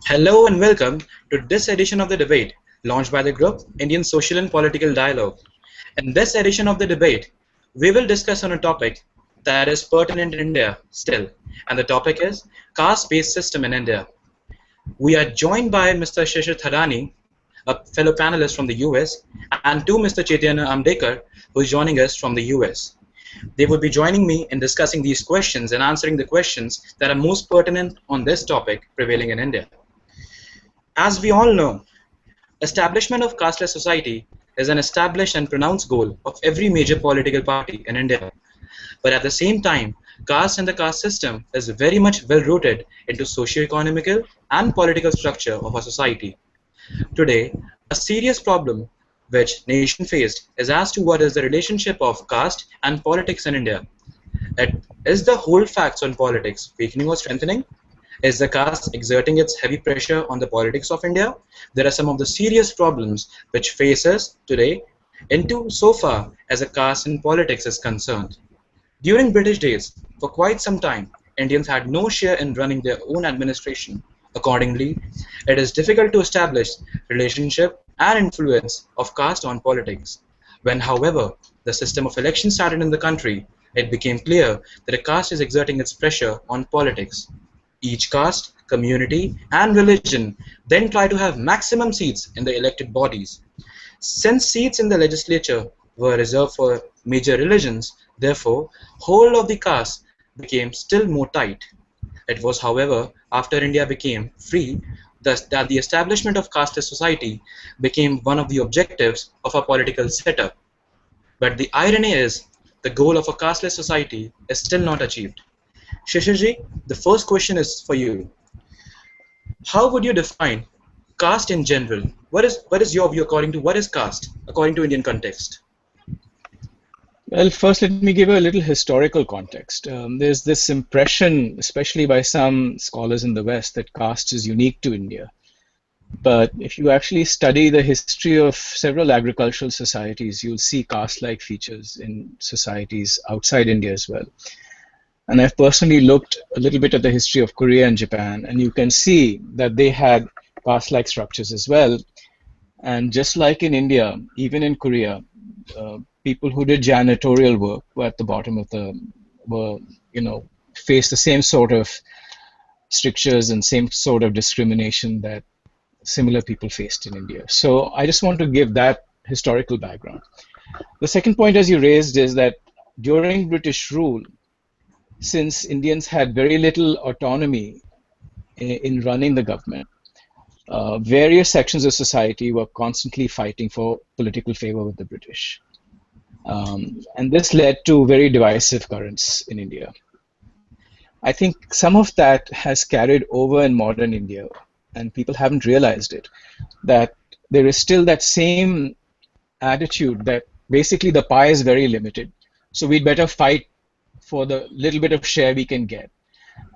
Hello and welcome to this edition of the debate launched by the group Indian Social and Political Dialogue. In this edition of the debate, we will discuss on a topic that is pertinent in India still, and the topic is caste-based system in India. We are joined by Mr. Shishir Thadani, a fellow panelist from the US, and to Mr. Chaitanya Amdekar, who is joining us from the US. They will be joining me in discussing these questions and answering the questions that are most pertinent on this topic prevailing in India. As we all know, establishment of casteless society is an established and pronounced goal of every major political party in India. But at the same time, caste and the caste system is very much well rooted into socio-economical and political structure of our society. Today, a serious problem which nation faced is as to what is the relationship of caste and politics in India. Is the whole facts on politics weakening or strengthening? Is the caste exerting its heavy pressure on the politics of India? There are some of the serious problems which face us today into so far as a caste in politics is concerned. During British days, for quite some time, Indians had no share in running their own administration. Accordingly, it is difficult to establish relationship and influence of caste on politics. When, however, the system of election started in the country, it became clear that a caste is exerting its pressure on politics. Each caste, community, and religion then try to have maximum seats in the elected bodies. Since seats in the legislature were reserved for major religions, therefore, whole of the caste became still more tight. It was, however, after India became free that the establishment of casteist society became one of the objectives of our political setup. But the irony is, the goal of a casteless society is still not achieved. Shishirji, the first question is for you. How would you define caste in general? What is your view according to what is caste according to Indian context? Well, first, let me give a little historical context. There's this impression, especially by some scholars in the West, that caste is unique to India. But if you actually study the history of several agricultural societies, you'll see caste-like features in societies outside India as well. And I've personally looked a little bit at the history of Korea and Japan, and you can see that they had caste-like structures as well. And just like in India, even in Korea, people who did janitorial work were at the bottom of faced the same sort of strictures and same sort of discrimination that similar people faced in India. So I just want to give that historical background. The second point, as you raised, is that during British rule, since Indians had very little autonomy in running the government, various sections of society were constantly fighting for political favor with the British. And this led to very divisive currents in India. I think some of that has carried over in modern India, and people haven't realized it, that there is still that same attitude that basically the pie is very limited, so we'd better fight for the little bit of share we can get.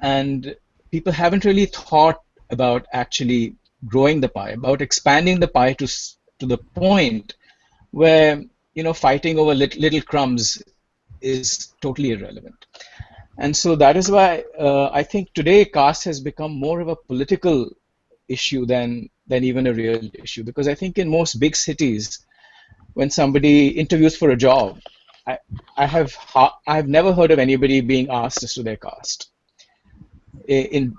And people haven't really thought about actually growing the pie, about expanding the pie to the point where fighting over little crumbs is totally irrelevant. And so that is why I think today caste has become more of a political issue than even a real issue. Because I think in most big cities, when somebody interviews for a job, I've never heard of anybody being asked as to their caste. In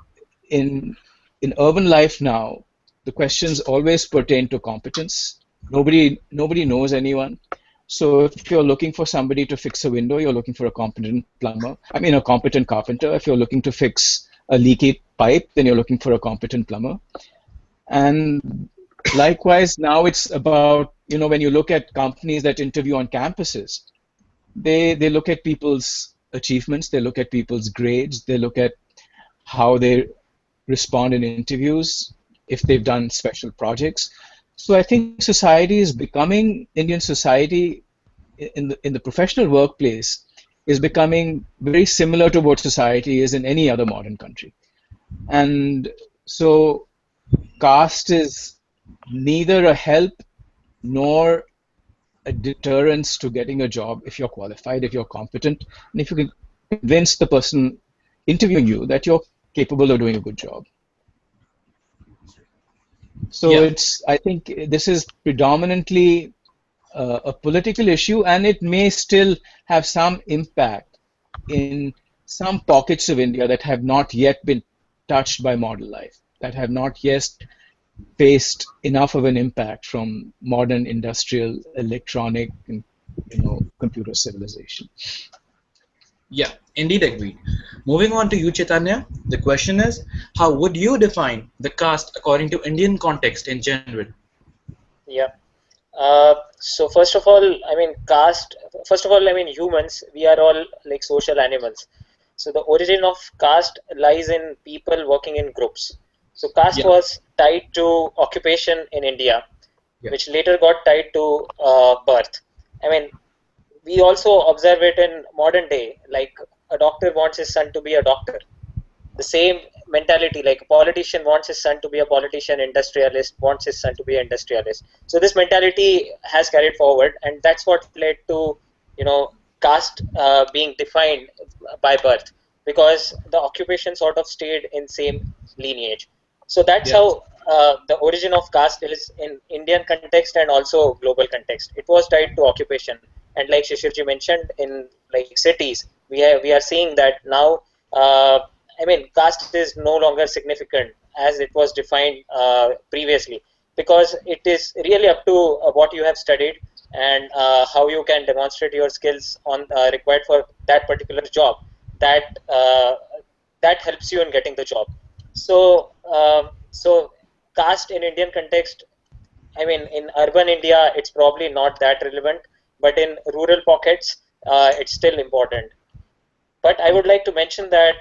urban life now, the questions always pertain to competence. Nobody knows anyone. So if you're looking for somebody to fix a window, you're looking for a competent plumber. A competent carpenter. If you're looking to fix a leaky pipe, then you're looking for a competent plumber. And likewise, now it's about, when you look at companies that interview on campuses, they look at people's achievements, they look at people's grades, they look at how they respond in interviews, if they've done special projects. So I think society is becoming, Indian society in the professional workplace is becoming very similar to what society is in any other modern country. And so caste is neither a help nor a deterrence to getting a job if you're qualified, if you're competent, and if you can convince the person interviewing you that you're capable of doing a good job. So Yeah, I think this is predominantly a political issue, and it may still have some impact in some pockets of India that have not yet been touched by modern life, that have not yet faced enough of an impact from modern industrial, electronic, and computer civilization. yeah, indeed agreed. Moving on to you, Chaitanya. The question is, how would you define the caste according to Indian context in general? Yeah. So first of all, I mean, caste. First of all, I mean, humans. We are all like social animals. So the origin of caste lies in people working in groups. So caste Yeah, was tied to occupation in India, yeah, which later got tied to birth. I mean, we also observe it in modern day. Like a doctor wants his son to be a doctor, the same mentality, like a politician wants his son to be a politician, industrialist wants his son to be an industrialist. So this mentality has carried forward, and that's what led to, you know, caste being defined by birth, because the occupation sort of stayed in same lineage. So that's yeah, how the origin of caste is in Indian context and also global context. It was tied to occupation, and like Shishirji mentioned, in like cities, we are seeing that now. uh, I mean, caste is no longer significant as it was defined previously, because it is really up to what you have studied and how you can demonstrate your skills on required for that particular job. That that helps you in getting the job. So caste in Indian context, I mean, in urban India, it's probably not that relevant, but in rural pockets, it's still important. But I would like to mention that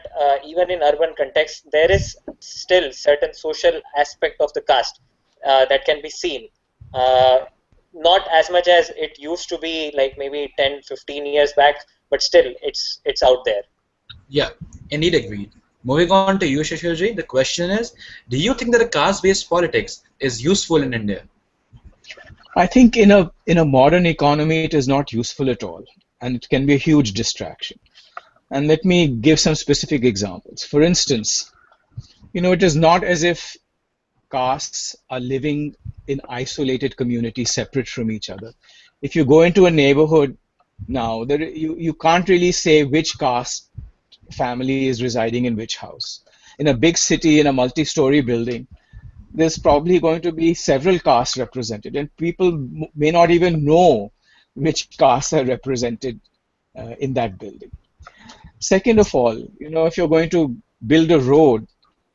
even in urban context, there is still certain social aspect of the caste that can be seen. Uh, Not as much as it used to be, like maybe 10, 15 years back, but still it's out there. yeah, indeed agreed. Moving on to you, Shishirji. The question is, do you think that a caste-based politics is useful in India? I think in a modern economy, it is not useful at all, and it can be a huge distraction. And let me give some specific examples. For instance, it is not as if castes are living in isolated communities separate from each other. If you go into a neighborhood now, you can't really say which caste family is residing in which house. In a big city, in a multi-story building, there's probably going to be several castes represented, and people may not even know which castes are represented in that building. Second of all, if you're going to build a road,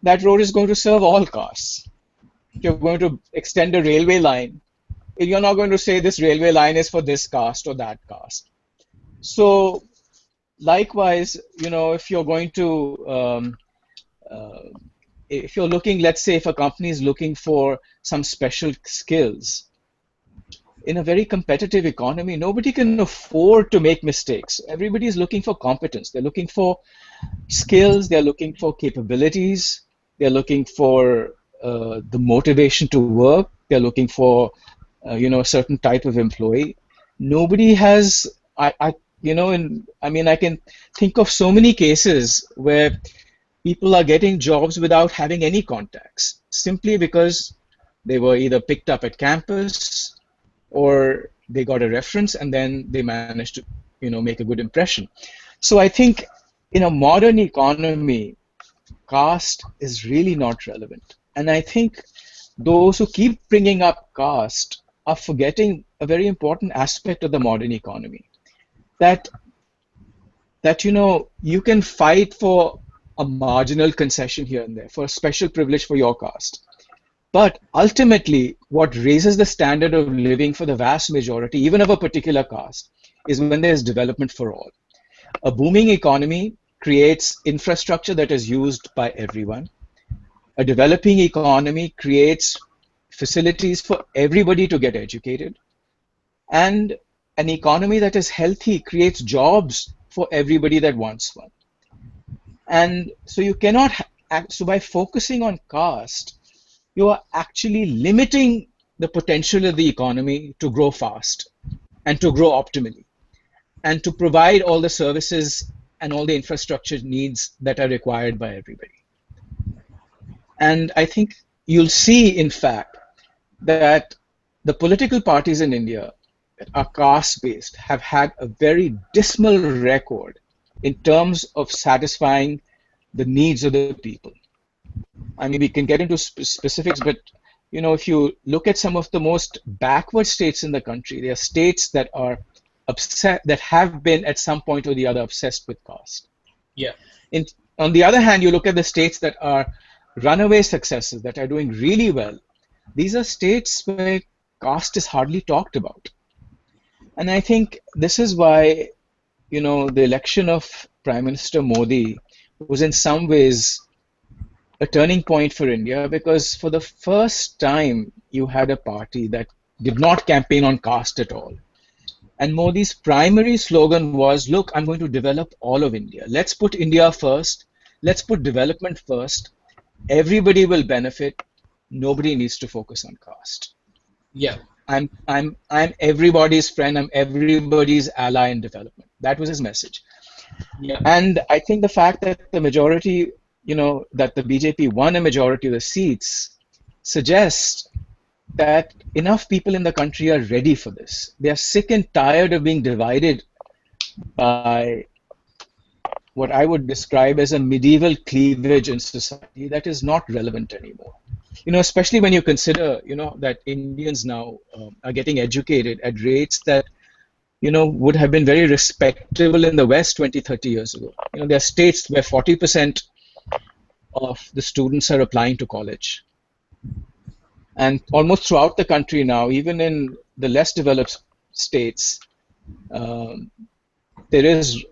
that road is going to serve all castes. If you're going to extend a railway line, you're not going to say this railway line is for this caste or that caste. So likewise, if you're going to uh, if you're looking, let's say if a company is looking for some special skills in a very competitive economy, nobody can afford to make mistakes. Everybody is looking for competence. They're looking for skills, they're looking for capabilities, they're looking for the motivation to work, they're looking for a certain type of employee. Nobody has, I mean, I can think of so many cases where people are getting jobs without having any contacts, simply because they were either picked up at campus or they got a reference and then they managed to, make a good impression. So I think in a modern economy, caste is really not relevant. And I think those who keep bringing up caste are forgetting a very important aspect of the modern economy. That you can fight for a marginal concession here and there, for a special privilege for your caste. But ultimately, what raises the standard of living for the vast majority, even of a particular caste, is when there's development for all. A booming economy creates infrastructure that is used by everyone. A developing economy creates facilities for everybody to get educated. And an economy that is healthy creates jobs for everybody that wants one. And so you cannot, so by focusing on caste, you are actually limiting the potential of the economy to grow fast and to grow optimally and to provide all the services and all the infrastructure needs that are required by everybody. And I think you'll see, in fact, that the political parties in India that are caste based have had a very dismal record in terms of satisfying the needs of the people. I mean, we can get into specifics, but if you look at some of the most backward states in the country, they are states that are upset, that have been at some point or the other obsessed with caste. Yeah. In, on the other hand, you look at the states that are runaway successes, that are doing really well. These are states where caste is hardly talked about. And I think this is why, the election of Prime Minister Modi was in some ways a turning point for India, because for the first time you had a party that did not campaign on caste at all. And Modi's primary slogan was, look, I'm going to develop all of India. Let's put India first. Let's put development first. Everybody will benefit. Nobody needs to focus on caste. Yeah. I'm everybody's friend. I'm everybody's ally in development. That was his message. Yeah. And I think the fact that the majority, that the BJP won a majority of the seats suggests that enough people in the country are ready for this. They are sick and tired of being divided by what I would describe as a medieval cleavage in society that is not relevant anymore. Especially when you consider, that Indians now are getting educated at rates that, would have been very respectable in the West 20, 30 years ago. There are states where 40% of the students are applying to college. And almost throughout the country now, even in the less developed states, there is,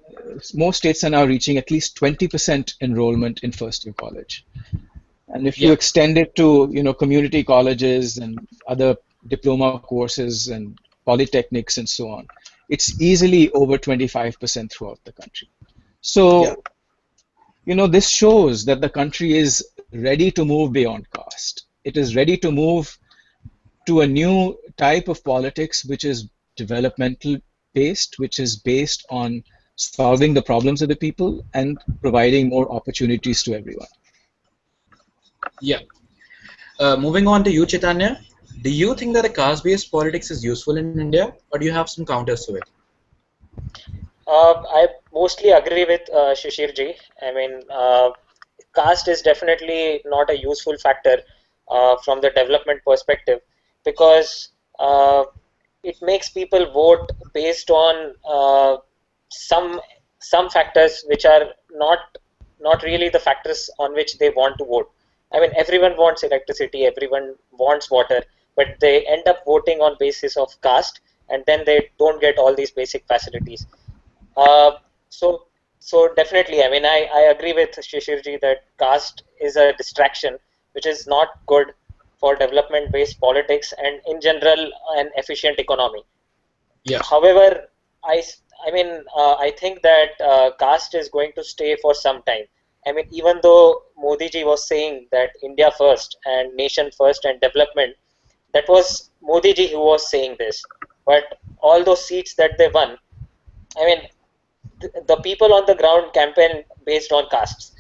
most states are now reaching at least 20% enrollment in first year college. And if you extend it to, community colleges and other diploma courses and polytechnics and so on, it's easily over 25% throughout the country. So, this shows that the country is ready to move beyond caste. It is ready to move to a new type of politics, which is developmental based, which is based on solving the problems of the people and providing more opportunities to everyone. Yeah. Moving on to you, Chaitanya. Do you think that a caste-based politics is useful in India, or do you have some counters to it? I mostly agree with Shishirji. I mean, caste is definitely not a useful factor from the development perspective, because it makes people vote based on some factors which are not really the factors on which they want to vote. I mean, everyone wants electricity, everyone wants water, but they end up voting on basis of caste, and then they don't get all these basic facilities. Uh, so, so definitely, I mean, I agree with Shishirji that caste is a distraction, which is not good for development-based politics and, in general, an efficient economy. Yeah. However, I think that caste is going to stay for some time. I mean, even though Modi ji was saying that India first and nation first and development, that was Modi ji who was saying this. But all those seats that they won, I mean, the people on the ground campaign based on castes.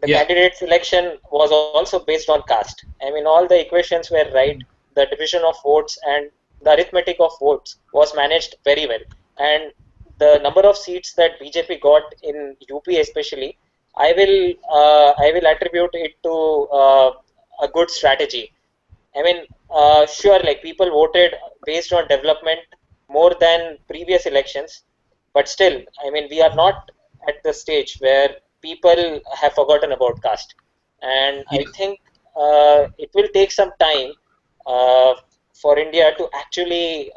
The Yeah. candidate selection was also based on caste. I mean, all the equations were right. The division of votes and the arithmetic of votes was managed very well. And the number of seats that BJP got in UP especially, I will attribute it to a good strategy. I mean, sure, like people voted based on development more than previous elections, but still, I mean, we are not at the stage where people have forgotten about caste, and Yeah. I think it will take some time uh, for India to actually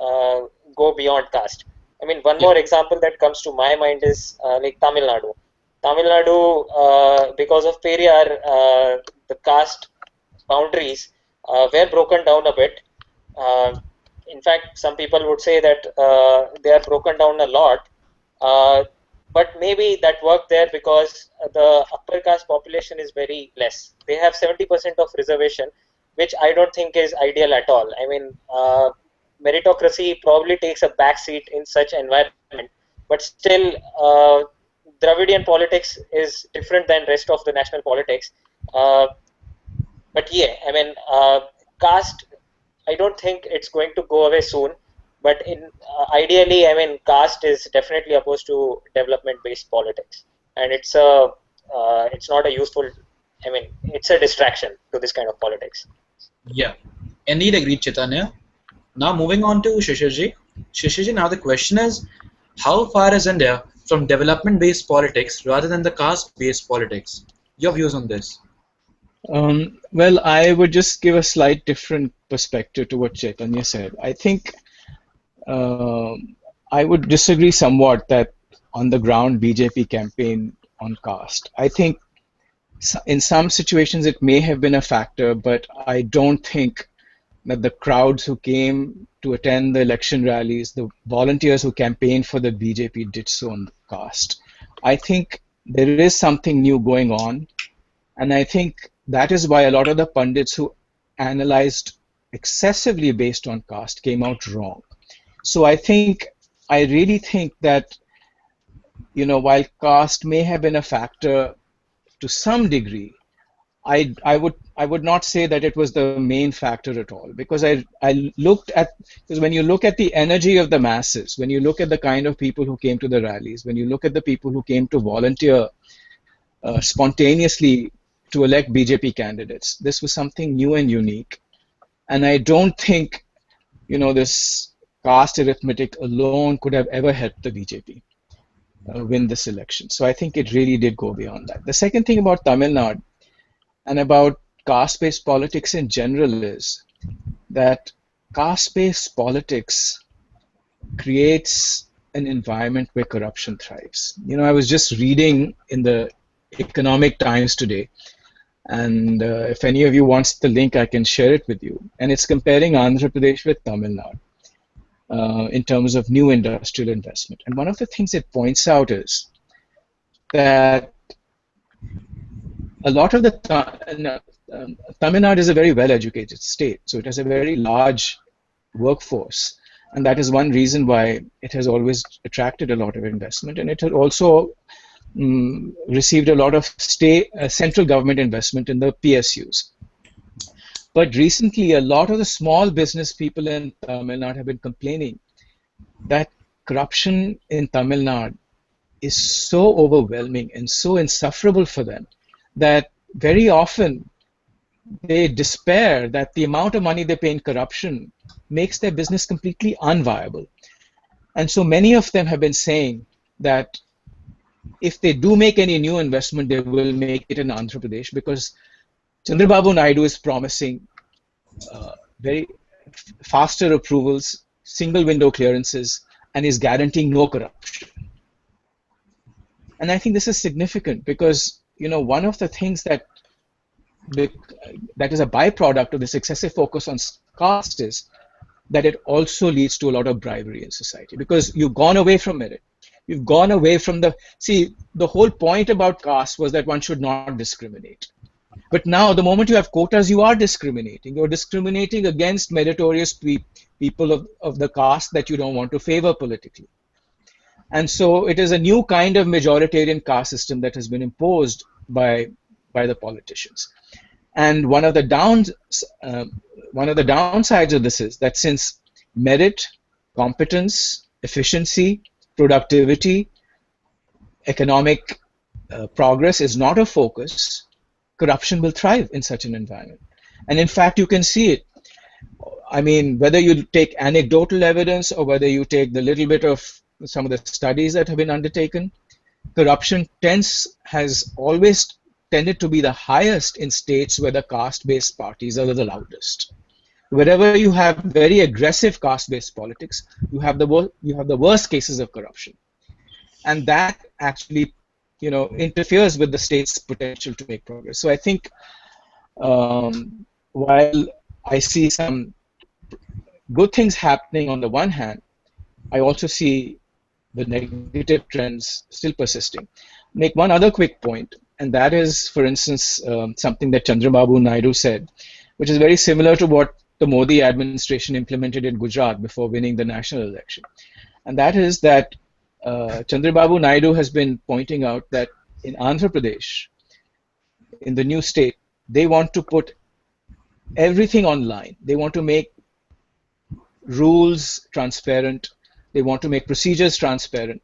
go beyond caste. I mean, one Yeah. more example that comes to my mind is like Tamil Nadu. Tamil Nadu, because of Periyar, the caste boundaries were broken down a bit. Uh, in fact, some people would say that they are broken down a lot. Uh, but maybe that worked there because the upper caste population is very less. They have 70% of reservation, which I don't think is ideal at all. I mean, meritocracy probably takes a back seat in such environment, but still, Dravidian politics is different than rest of the national politics. Uh, but yeah, I mean, caste I don't think it's going to go away soon. But ideally, I mean, caste is definitely opposed to development-based politics, and it's not a useful. I mean, it's a distraction to this kind of politics. Yeah, indeed agreed, Chaitanya. Now moving on to Shishirji. Shishirji, now the question is, how far is India from development-based politics rather than the caste-based politics? Your views on this? Well, I would just give a slight different perspective to what Chaitanya said. I think I would disagree somewhat that on the ground BJP campaign on caste. I think in some situations it may have been a factor, but I don't think that the crowds who came to attend the election rallies, the volunteers who campaigned for the BJP did so on caste. I think there is something new going on, and I think that is why a lot of the pundits who analyzed excessively based on caste came out wrong. So I really think that, while caste may have been a factor to some degree, I would not say that it was the main factor at all, because I looked at, because when you look at the energy of the masses, when you look at the kind of people who came to the rallies, when you look at the people who came to volunteer spontaneously to elect BJP candidates, this was something new and unique, and I don't think this caste arithmetic alone could have ever helped the BJP win this election. So I think it really did go beyond that. The second thing about Tamil Nadu and about caste-based politics in general is that caste-based politics creates an environment where corruption thrives. I was just reading in the Economic Times today, and if any of you wants the link, I can share it with you. And it's comparing Andhra Pradesh with Tamil Nadu in terms of new industrial investment. And one of the things it points out is that a lot of the Tamil Nadu is a very well-educated state, so it has a very large workforce, and that is one reason why it has always attracted a lot of investment, and it has also received a lot of central government investment in the PSUs. But recently, a lot of the small business people in Tamil Nadu have been complaining that corruption in Tamil Nadu is so overwhelming and so insufferable for them that very often they despair that the amount of money they pay in corruption makes their business completely unviable. And so many of them have been saying that if they do make any new investment, they will make it in Andhra Pradesh, because Chandrababu Naidu is promising very faster approvals, single window clearances, and is guaranteeing no corruption. And I think this is significant because one of the things that is a byproduct of this excessive focus on caste is that it also leads to a lot of bribery in society, because you've gone away from merit. You've gone away from the whole point about caste was that one should not discriminate. But now, the moment you have quotas, you are discriminating. You're discriminating against meritorious people of the caste that you don't want to favor politically. And so it is a new kind of majoritarian caste system that has been imposed by the politicians. And one of the downsides of this is that since merit, competence, efficiency, productivity, economic progress is not a focus, corruption will thrive in such an environment. And in fact, you can see it. I mean, whether you take anecdotal evidence or whether you take the little bit of some of the studies that have been undertaken, corruption has always tended to be the highest in states where the caste-based parties are the loudest. Wherever you have very aggressive caste-based politics, you have the worst cases of corruption, and that actually, interferes with the state's potential to make progress. So I think while I see some good things happening on the one hand, I also see the negative trends still persisting. Make one other quick point, and that is, for instance, something that Chandrababu Naidu said, which is very similar to what the Modi administration implemented in Gujarat before winning the national election. And that is that Chandrababu Naidu has been pointing out that in Andhra Pradesh, in the new state, they want to put everything online. They want to make rules transparent. They want to make procedures transparent.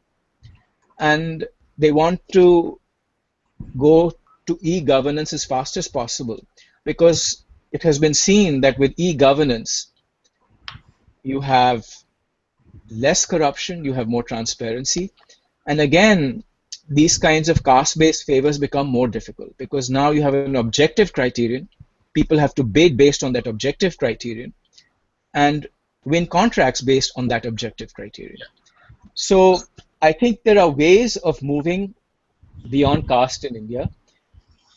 And they want to go to e-governance as fast as possible, because it has been seen that with e-governance, you have less corruption, you have more transparency. And again, these kinds of caste-based favors become more difficult because now you have an objective criterion. People have to bid based on that objective criterion and win contracts based on that objective criterion. So I think there are ways of moving beyond caste in India.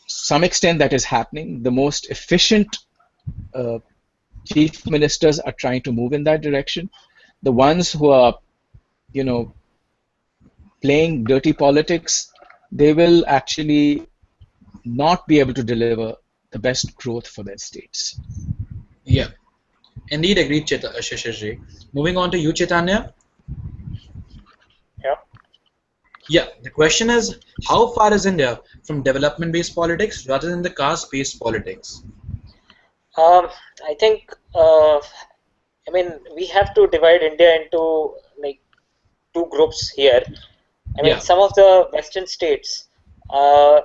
Some extent that is happening. The most efficient chief ministers are trying to move in that direction. The ones who are, you know, playing dirty politics, they will actually not be able to deliver the best growth for their states. Yeah, indeed agreed, Shishirji. Moving on to you, Chaitanya. Yeah. Yeah, the question is, how far is India from development-based politics rather than the caste-based politics? I think I mean we have to divide India into like two groups here. I mean Yeah, some of the Western states, uh,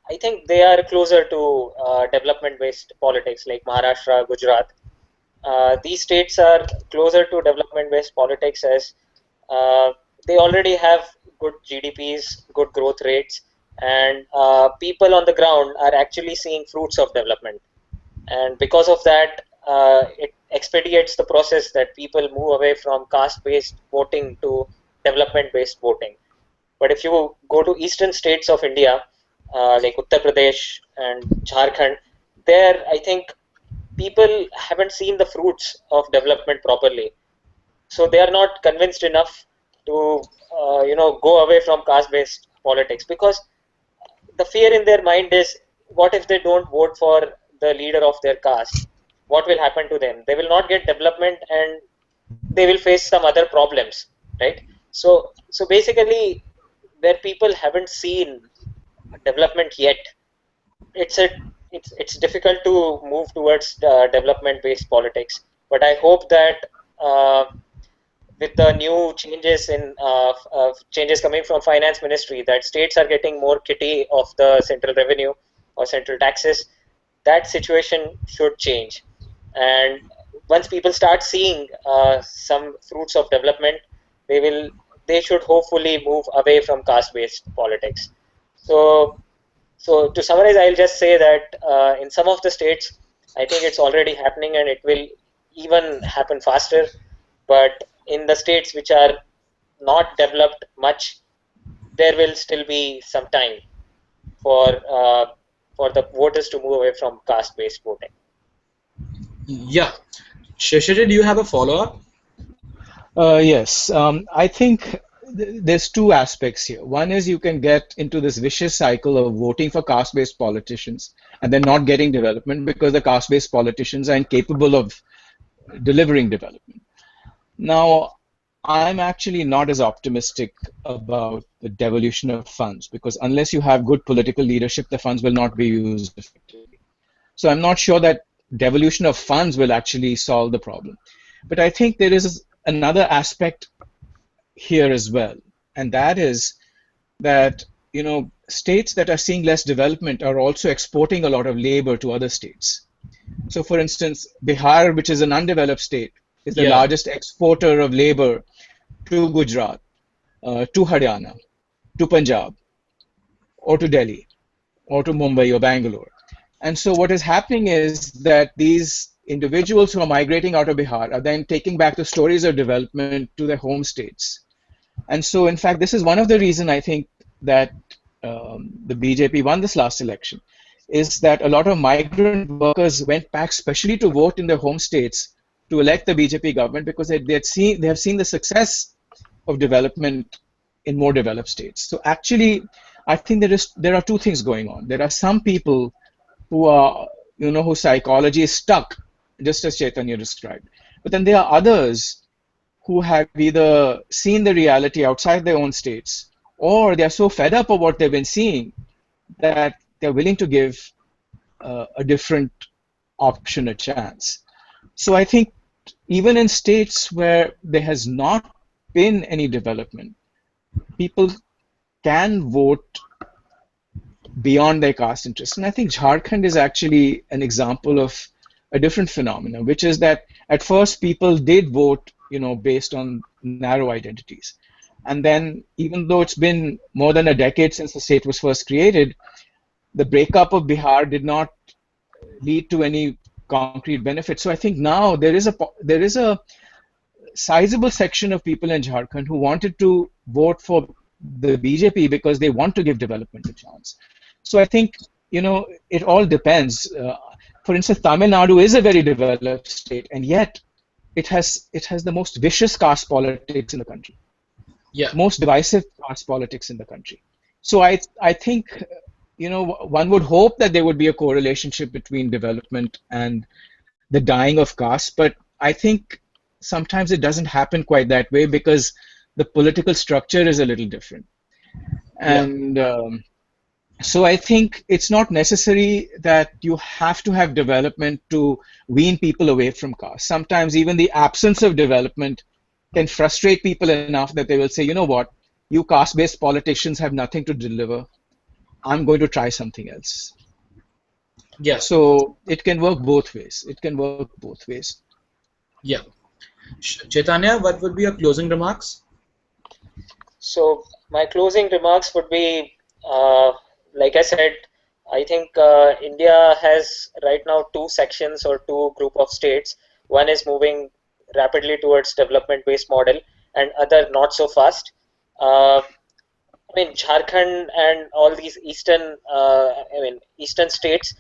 I think they are closer to development-based politics like Maharashtra, Gujarat. These states are closer to development-based politics as uh, they already have good GDPs, good growth rates, and people on the ground are actually seeing fruits of development. And because of that, it expedites the process that people move away from caste-based voting to development-based voting. But if you go to eastern states of India, like Uttar Pradesh and Jharkhand, there I think people haven't seen the fruits of development properly, so they are not convinced enough to go away from caste-based politics, because the fear in their mind is, what if they don't vote for the leader of their caste? What will happen to them? They will not get development and they will face some other problems, right? So basically, where people haven't seen development yet, it's a it's difficult to move towards development based politics. But I hope that uh, with the new changes in changes coming from finance ministry, that states are getting more kitty of the central revenue or central taxes, that situation should change. And once people start seeing some fruits of development, they will they should hopefully move away from caste based politics. So so to summarize, I'll just say that in some of the states, I think it's already happening and it will even happen faster. But in the states which are not developed much, there will still be some time for uh, for the voters to move away from caste-based voting. yeah. Shishirji, do you have a follow-up? Yes, I think there's two aspects here. One is you can get into this vicious cycle of voting for caste-based politicians and then not getting development because the caste-based politicians are incapable of delivering development. Now, I'm actually not as optimistic about the devolution of funds because unless you have good political leadership, the funds will not be used effectively. So I'm not sure that devolution of funds will actually solve the problem. But I think there is another aspect here as well, and that is that states that are seeing less development are also exporting a lot of labor to other states. So, for instance, Bihar, which is an undeveloped state, is the Yeah, largest exporter of labor to Gujarat, to Haryana, to Punjab, or to Delhi, or to Mumbai or Bangalore. And so, what is happening is that these individuals who are migrating out of Bihar are then taking back the stories of development to their home states. And so, in fact, this is one of the reasons I think that the BJP won this last election, is that a lot of migrant workers went back specially to vote in their home states to elect the BJP government because they have seen the success of development in more developed states. So actually, I think there are two things going on. There are some people who are whose psychology is stuck, just as Chaitanya described. But then there are others who have either seen the reality outside their own states, or they are so fed up of what they've been seeing that they're willing to give a different option a chance. So I think even in states where there has not been any development, people can vote beyond their caste interests. And I think Jharkhand is actually an example of a different phenomenon, which is that at first people did vote, based on narrow identities. And then, even though it's been more than a decade since the state was first created, the breakup of Bihar did not lead to any concrete benefit. So I think now there is a sizable section of people in Jharkhand who wanted to vote for the BJP because they want to give development a chance. So I think it all depends. For instance, Tamil Nadu is a very developed state, and yet it has the most vicious caste politics in the country, Yeah. most divisive caste politics in the country. So I think one would hope that there would be a correlation between development and the dying of caste, but I think sometimes it doesn't happen quite that way because the political structure is a little different. Yeah. And so I think it's not necessary that you have to have development to wean people away from caste. Sometimes even the absence of development can frustrate people enough that they will say, you know what, you caste-based politicians have nothing to deliver. I'm going to try something else. Yeah. So it can work both ways. It can work both ways. Yeah. Chaitanya, what would be your closing remarks? So my closing remarks would be, like I said, I think India has right now two sections or two group of states. One is moving rapidly towards development-based model, and other not so fast. I mean, Jharkhand and all these eastern states,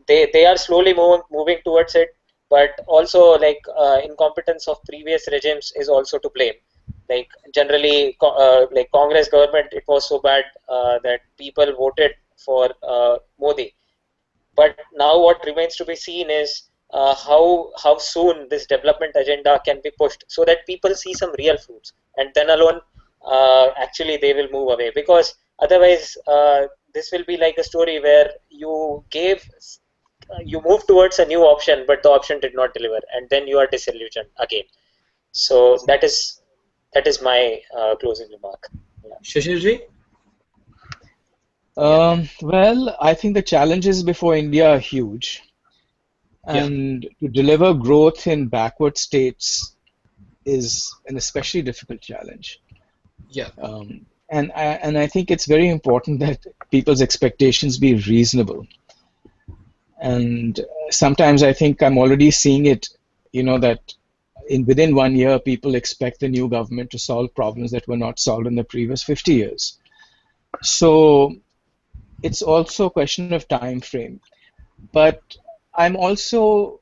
they are slowly moving towards it, but also like incompetence of previous regimes is also to blame. Like generally, like Congress government, it was so bad that people voted for Modi. But now what remains to be seen is how soon this development agenda can be pushed so that people see some real fruits, and then alone actually they will move away, because otherwise this will be like a story where you move towards a new option, but the option did not deliver, and then you are disillusioned again. So that is my closing remark. Yeah. Shishirji? Well, I think the challenges before India are huge. Yeah. And to deliver growth in backward states is an especially difficult challenge. Yeah. And I think it's very important that people's expectations be reasonable. And sometimes I think I'm already seeing it, that within 1 year, people expect the new government to solve problems that were not solved in the previous 50 years. So it's also a question of time frame. But I'm also,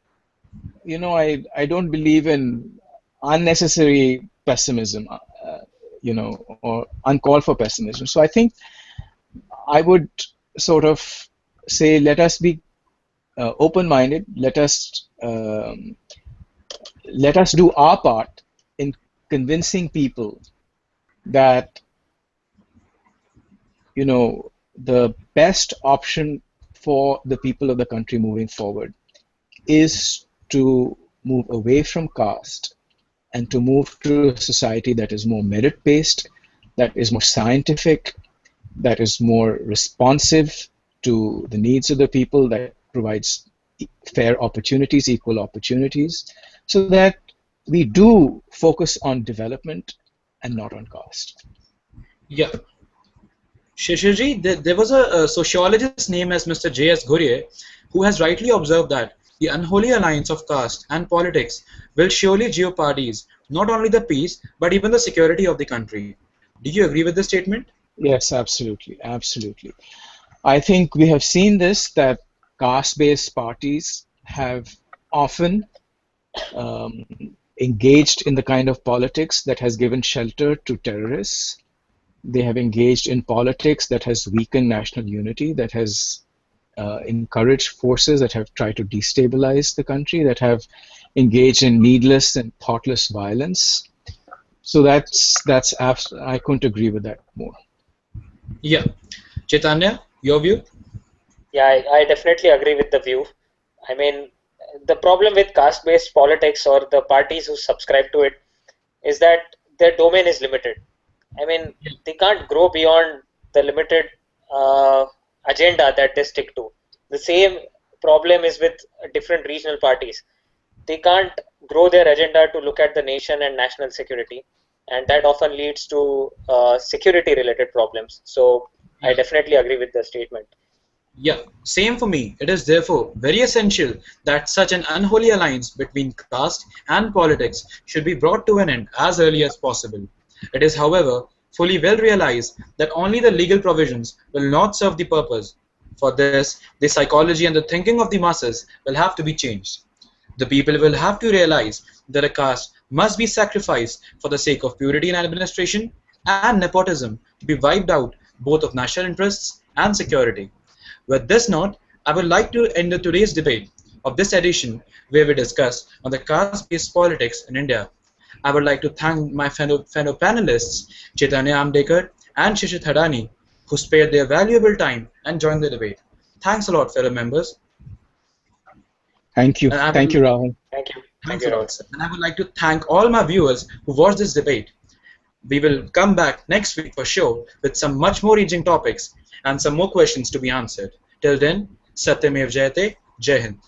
I don't believe in unnecessary pessimism, or uncalled for pessimism. So I think I would sort of say, let us be open-minded. Let us do our part in convincing people that the best option for the people of the country moving forward is to move away from caste and to move to a society that is more merit-based, that is more scientific, that is more responsive to the needs of the people, that provides fair opportunities, equal opportunities, so that we do focus on development and not on caste. Yeah. Shishirji, there was a sociologist named as Mr. J.S. Ghurye who has rightly observed that the unholy alliance of caste and politics will surely jeopardize not only the peace but even the security of the country. Do you agree with this statement? Yes, absolutely, absolutely. I think we have seen this, that caste-based parties have often engaged in the kind of politics that has given shelter to terrorists. They have engaged in politics that has weakened national unity, that has encouraged forces that have tried to destabilize the country, that have engaged in needless and thoughtless violence. So I couldn't agree with that more. Yeah. Chaitanya, your view? Yeah, I definitely agree with the view. I mean, the problem with caste-based politics or the parties who subscribe to it is that their domain is limited. I mean, they can't grow beyond the limited uh, agenda that they stick to. The same problem is with different regional parties. They can't grow their agenda to look at the nation and national security, and that often leads to security related problems. So I Yeah. definitely agree with the statement. Yeah, same for me. It is therefore very essential that such an unholy alliance between caste and politics should be brought to an end as early as possible. It is, however, fully well realized that only the legal provisions will not serve the purpose. For this, the psychology and the thinking of the masses will have to be changed. The people will have to realize that a caste must be sacrificed for the sake of purity in administration and nepotism to be wiped out both of national interests and security. With this note, I would like to end today's debate of this edition where we discuss on the caste-based politics in India. I would like to thank my fellow panelists Chaitanya Amdekar and Shishit Hadani who spared their valuable time and joined the debate. Thanks a lot, fellow members. Thank you. And I Thank would you, Rahul. Thank thanks you, a Rahul. lot, sir. And I would like to thank all my viewers who watched this debate. We will come back next week for sure with some much more engaging topics and some more questions to be answered. Till then, Satyamev Jayate, Jai Hind.